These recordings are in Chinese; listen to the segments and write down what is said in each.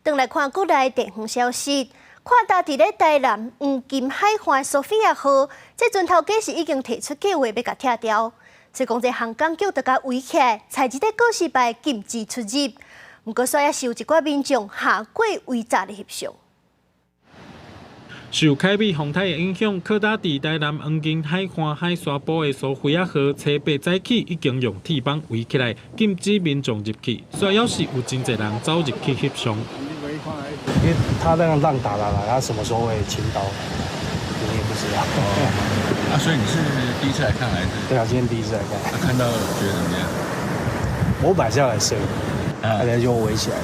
转来看国内地方消息，看到伫咧台南黄金海岸索菲亚号，这船头家是已经提出计划要甲拆掉，所以讲这航港局就甲围起来，采集在告示牌禁止出入。不过，煞也是有一寡民众下过围查的翕相。 受凯美风台的影响，靠打伫台南黄金海岸海沙堡的苏菲亚号，初8早起已经用铁网围起来，禁止民众入去。虽然是有真侪人走入去翕相。因为他那样浪打来，他什么时候会倾倒，我也不知道。所以你是第一次来看还是？对啊，今天第一次来看。看到觉得怎么样？我本来是要来摄影，大家就围起来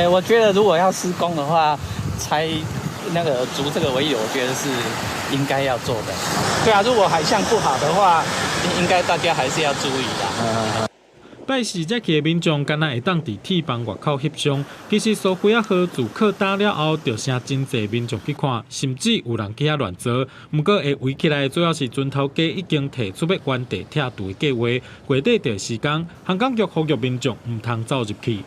了。我觉得如果要施工的话，拆那个筑这个围牖，我觉得是应该要做的。对啊，如果海象不好的话，应该大家还是要注意的。拜四才去的民众，敢若会当伫铁房外口翕相。其实苏菲亚号自靠打了后，就成真侪民众去看，甚至有人去遐乱坐。不过会围起来，主要是船头家已经提出要原地拆除的计划。过底的时间，航港局呼吁民众唔通走入去。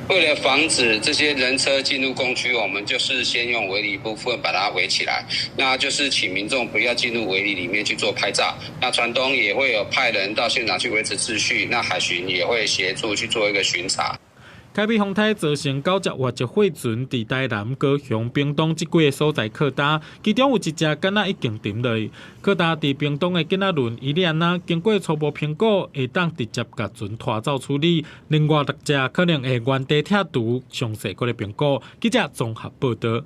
为了防止这些人车进入工区，我们就是先用围篱部分把它围起来。那就是请民众不要进入围篱里面去做拍照。那船东也会有派人到现场去维持秩序。那海巡也会协助去做一个巡查。 凯美风台造成9只活着货船伫台南、高雄、屏东这几个所在靠打，其中有一只囡仔已经沉落去。靠打伫屏东的囡仔轮伊丽安娜，经过初步评估，会当直接甲船拖走处理。另外6只可能会原地拆除，详细搁咧评估。记者综合报道。